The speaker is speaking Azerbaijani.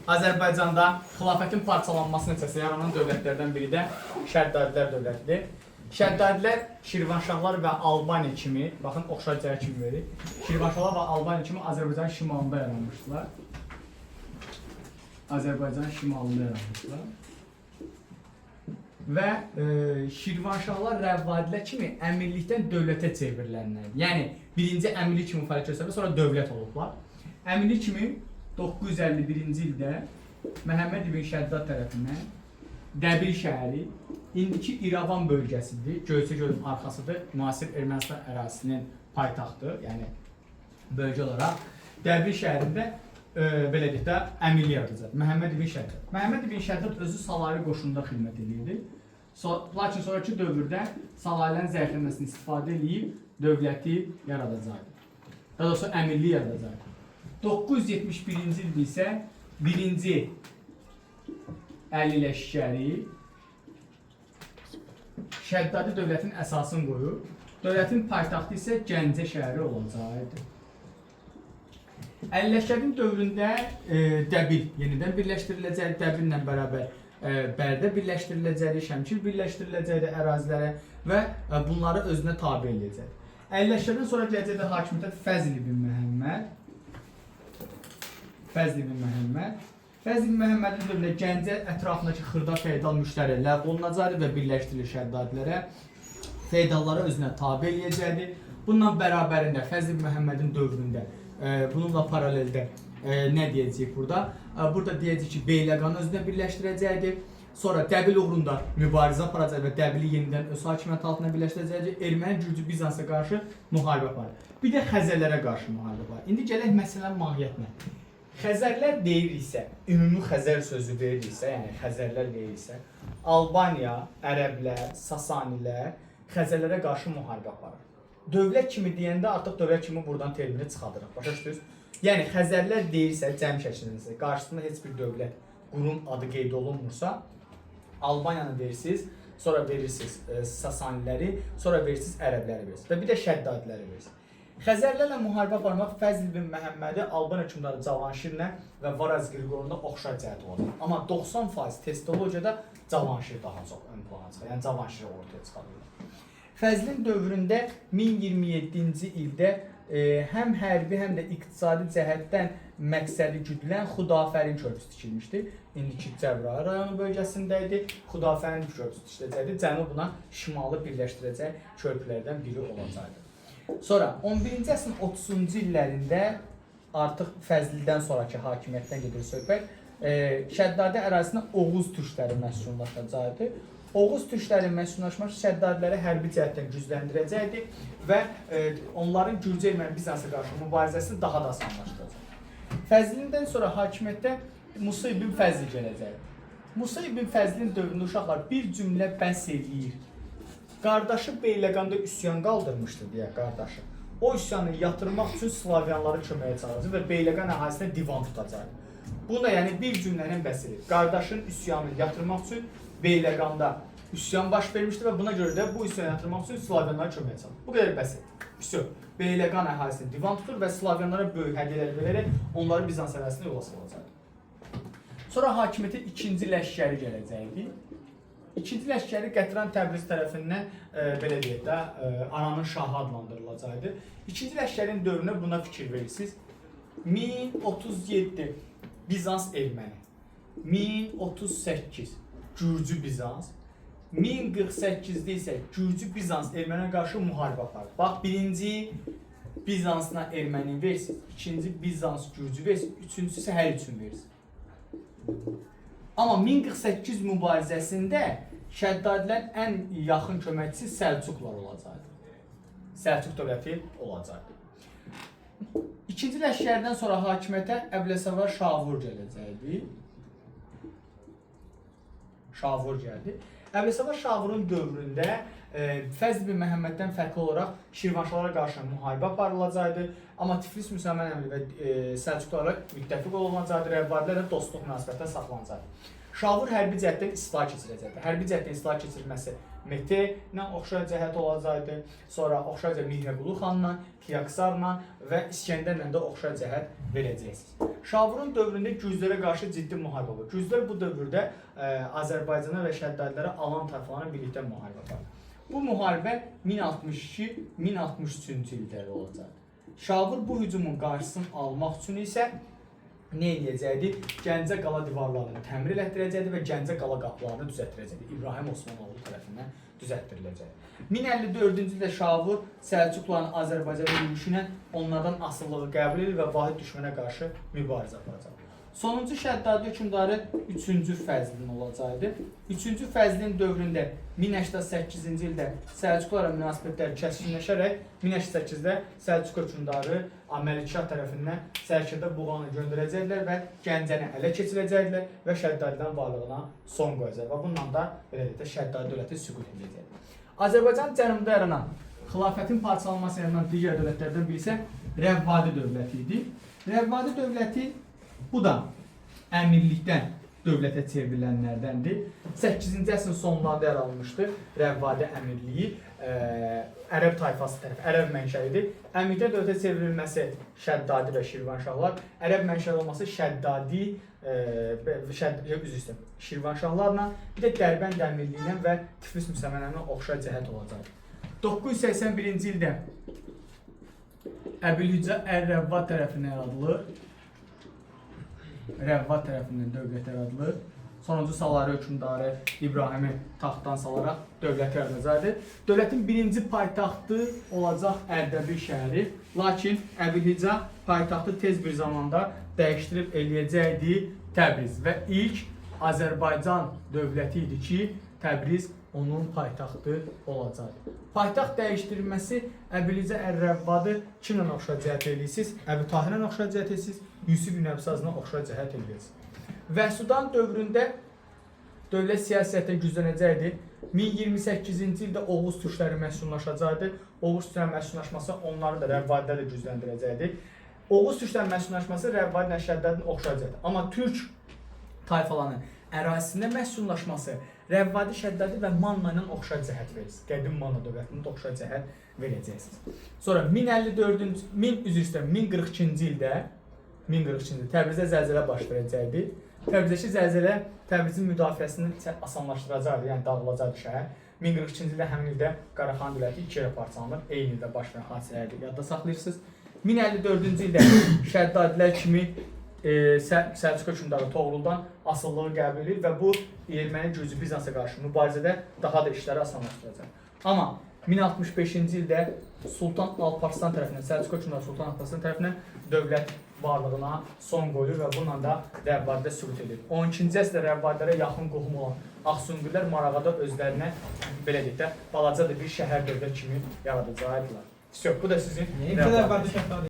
Azərbaycanda xilafətin parçalanması nəticəsində yaranan dövlətlərdən biri də Şəddadilər dövlətidir. Şəddadilər Şirvanşahlar və Albaniya kimi, baxın oxşar cəhət kimi verir. Şirvanşahlar və Albaniya kimi Azərbaycanın şimalında yaranmışdılar. Azərbaycanın şimalında yaranmışdılar. Və Şirvanşahlar Rəvvadilər kimi əmirlikdən dövlətə çevrilərlər. Yəni birinci əmirlik kimi fəaliyyət göstərib, sonra dövlət olublar. Əmirlik kimi 951-ci ildə Məhəmməd ibn Şəddad tərəfindən Dəbil şəhəri, indiki İrəvan bölgəsidir, Göyçə gölün arxasıdır, müasir Ermənistan ərazisinin paytaxtı, yəni bölgə olaraq Dəbil şəhərində belə deyək də əmirlik yaradacaq. Məhəmməd ibn Şəddad. Məhəmməd ibn Şəddad özü Salari qoşununda xidmət edirdi. Lakin sonraki dövrdə Salarilərin zəifləməsini istifadə edib dövləti yaradacaqdı. Daha doğrusu əmirlik yaradacaqdı. 971-ci ildə isə birinci Əli Ləşkəri Şəddadi dövlətin əsasını qoyur. Dövlətin paytaxtı isə Gəncə şəhəri olacaqdı. Əli Ləşkərin dövründə Dəbil yenidən birləşdiriləcək, Dəbillə bərabər Bərdə birləşdiriləcəkdi, Şəmkir birləşdiriləcəkdi ərazilərə və bunları özünə tabe edəcəkdi. Əli Ləşkərdən sonra gələcəkdə hakimiyyətə Fəzl ibn Məhəmməd. Fəzl ibn Məhəmmədin dövründə Gəncə ətrafındakı xırda feodal müştəri ləğv olunacaqdı və birləşdirilir Şəddadilərə. Feodalları özünə tabe edəcəkdi. Bununla bərabərində Fəzl ibn Məhəmmədin dövründə bununla paraleldə nə deyəcəyik burada? Burada deyəcəyik ki, Beyləqanı özünə birləşdirəcəkdi. Sonra Dəbil uğrunda mübarizə aparacaq və Dəbili yenidən öz hakimiyyəti altına birləşdirəcəkdi. Erməni, Gürcü, Bizansa qarşı müharibə aparır. Bir də Xəzərlərə qarşı müharibə aparır. İndi gələk məsələnin mahiyyətinə. Xəzərlər deyiriksə, ümumi Xəzər sözü veririksə, yəni Xəzərlər deyiriksə, Albaniya, Ərəblər, Sasanilər Xəzərlərə qarşı müharibə aparır. Dövlət kimi deyəndə artıq dövlət kimi buradan termini çıxardırıq. Başa düşdünüz? Yəni Xəzərlər deyirsə, cəm şəklində qarşısında heç bir dövlət, qurum adı qeyd olunmursa, Albaniyanı verirsiniz, sonra verirsiniz Sasaniləri, sonra verirsiniz Ərəbləri verirsiniz və bir də Şəddadiləri verirsiniz. Xəzərlərlə müharibə aparmaq Fəzl ibn Məhəmmədi Albaniya hökmdarı Cavanşirlə və Varaz Qriqorunda oxşar cəhət olacaq. Amma 90% testologiyada Cavanşir daha çox ön plana çıxır. Yəni Cavanşiri ortaya çıxarırlar. Fəzlin dövründə 1027-ci ildə həm hərbi, həm də iqtisadi cəhətdən məqsədi güdülən Xudafərin körpüsü tikilmişdi. İndiki Cəbrayıl rayonu bölgəsində idi. Xudafərin körpüsü tikiləcəkdi. Cənubuna şimalı birləşdirəcək körpülərdən biri olacaqdı. Sonra 11-ci əsrin 30-cu illərində artıq Fəzlildən sonraki hakimiyyətdən gedir söhbət. Şəddadi ərazisində Oğuz türkləri məskunlaşacaqdı. Oğuz türkləri məskunlaşması Şəddadiləri hərbi cəhətdən gücləndirəcəkdi və onların Gürcü Erməni Bizansa qarşı mübarizəsini daha da asanlaşdıracaq. Fəzlindən sonra hakimiyyətdə Musa ibn Fəzl gələcəkdi. Musa ibn Fəzlin dövründə uşaqlar bir cümlə bəhs eləyir. Qardaşı Beyləqanda üsyan qaldırmışdı deyə qardaşı. O üsyanı yatırmaq üçün Slavyanları köməyə çağıracaq və Beyləqan əhalisinə divan tutacaq. Buna yəni bir cümlənin bəhs edir. Qardaşın üsyanı yatırmaq üçün Beyləqanda üsyan baş vermişdi və buna görə də bu üsyanı yatırmaq üçün Slavyanları köməyə çağırır. Bu qədər bəhs edir. Üsyan. Beyləqan əhalisinə divan tutur və Slavyanlara böyük hədiyyələr verərək onları Bizans ərazisinə yola salacaq. Sonra hakimiyyətə ikinci Ləşkəri gələcəkdi. İkinci Ləşkəri Qətran Təbriz tərəfindən belə deyək də ananın şahı adlandırılacaqdı. İkinci Ləşkərin dövrünə buna fikir verirsiniz. 1037 Bizans Erməni, 1038 Gürcü Bizans, 1048-də isə Gürcü Bizans Erməniyə qarşı müharibə aparır. Bax, birinci Bizansına Erməni versiniz, ikinci Bizans Gürcü versiniz, üçüncüsü isə hər üçün versiniz. Amma 1048 mübarizəsində Şəddadilərin ən yaxın köməkçisi Səlcuqlar olacaqdı. Səlcuq dövləti olacaqdı. İkinci Ləşkərdən sonra hakimiyyətə Əbləsəvar Şavur gələcəkdi. Şavur gəldi. Əbləsəvar Şavurun dövründə Fəzl ibn Məhəmməddən fərqli olaraq Şirvanşahlara qarşı müharibə aparılacaqdı. Amma Tiflis Müsəlman əmri və Səlcuqlarla müttəfiq olunacaqdı. Rəvvadilərlə dostluq münasibətdə saxlanacaqdı. Şavur hərbi cəhətdən islah keçirəcəkdir. Hərbi cəhətdən islah keçirilməsi Mete-ilə oxşar cəhət olacaqdı. Sonra oxşar cəhət Mihrəqulu xanla, Kiyaksarla və İskəndərlə də oxşar cəhət verəcəksiniz. Şavurun dövründə Gürcülərə qarşı ciddi müharibə olur. Gürcülər bu dövrdə Azərbaycana və Şəddadilərə alan tayfalarla birlikdə müharibə aparır. Bu müharibə 1063-cü ildə olacaq. Şavur bu hücumun qarşısını almaq üçün isə nə edəcəkdi? Gəncə qala divarlarını təmir elətdirəcəkdi və Gəncə qala qapılarını düzəltdirəcəkdi. İbrahim Osmanoğlu tərəfindən düzəltdiriləcəkdi. 1054-cü ildə Şavur Səlcuqların Azərbaycana yürüşü ilə onlardan asılılığı qəbul edir və vahid düşmənə qarşı mübarizə aparacaq. Sonuncu Şəddadi hökmdarı 3-cü Fəzlin olacaqdı. 3-cü Fəzlin dövründə 1088-ci ildə Səlcuqlarla münasibətlər kəskinləşərək 1088-də Səlcuq hökmdarı Məlikşah tərəfindən Sərkərdə buğanı göndərəcəklər və Gəncəni ələ keçirəcəklər və Şəddadilərin varlığına son qoyacaq və bununla da beləliklə Şəddadi dövləti süqut edəcək. Azərbaycan cənubda yaranan xilafətin parçalanması yaranan digər dövlətlərdən biri isə Rəvvadi dövləti idi. Rəvvadi dövləti bu da əmirlikdən dövlətə çevrilənlərdəndir. 8-ci əsrin sonlarında yaranmışdır Rəvvadi əmirliyi. Ərəb tayfası tərəfi, ərəb mənşəlidir. Əmirlikdən dövlətə çevrilməsi Şəddadi və Şirvanşahlar, ərəb mənşəli olması Şəddadi, Şirvanşahlarla, bir də Dərbənd əmirliyindən və Tiflis müsəlmanlarına oxşar cəhət olacaq. 981-ci ildə Əbülhüccə Ər-Rəvvad tərəfindən yaradılır. Rəvvad tərəfindən dövlət yaradılır. Sonuncu Salari hökmdarı İbrahimi taxtdan salaraq dövlət yaradacaqdır. Dövlətin birinci paytaxtı olacaq Ərdəbil şəhəri. Lakin Əbülhüccə paytaxtı tez bir zamanda dəyişdirib eləyəcəkdi Təbriz və ilk Azərbaycan dövləti idi ki, Təbriz onun paytaxtı olacaq. Paytaxt dəyişdirilməsi Əbülhüccə Ər-Rəvvadı kimlə oxşar cəhət eləyirsiniz? Əbu Tahirlə oxşar cəhət eləyirsiniz, Yusif ibn Əbsazla oxşar cəhət eləyirsiniz. Vəhsudan dövründə dövlət siyasətə güclənəcəkdir. 1028-ci ildə Oğuz türkləri məskunlaşacaqdı. Oğuz türkləri məskunlaşması onları da Rəvvadidə də gücləndirəcəkdir. Oğuz türkləri məskunlaşması Rəvvadi ilə Şəddadin oxşar cəhət. Amma türk tayfalarının ərazisində məskunlaşması Rəvvadi, Şəddadi və Manna ilə oxşar cəhət verirsiniz. Qədim Manna dövlətində oxşar cəhət verəcəksiniz. Sonra 1042-ci ildə Təbrizdə zəlzələ baş verəcəkdir. Təbrizdəki zəlzələ Təbrizin müdafiəsini asanlaşdıracaqdır, yəni dağılacaqdır şəhər. 1042-ci ildə həmin ildə Qaraxan dövləti iki yerə parçalanır, eyni ildə baş verən hadisələri yadda saxlayırsınız. 1054-cü ildə Şəddadilər kimi Səlcuq hökmdarı Toğruldan asılılığı qəbul edir və bu Erməni Gürcü Bizansa qarşı mübarizədə daha da işləri asanlaşdıracaq. Amma 1065-ci ildə Sultan Alparslan tərəfindən, Səlcuq hökmdarı Sultan Alparslan tərəfindən dövlət varlığına son qoyulur və bununla da Rəvvadidə süqut edir. 12-ci əsrdə Rəvvadilərə yaxın qohum olan Axsungüllər Marağada özlərinə belə deyək də balaca da bir şəhər dövlət kimi yaradacaqdılar. Bu da sizin Rəvvadi.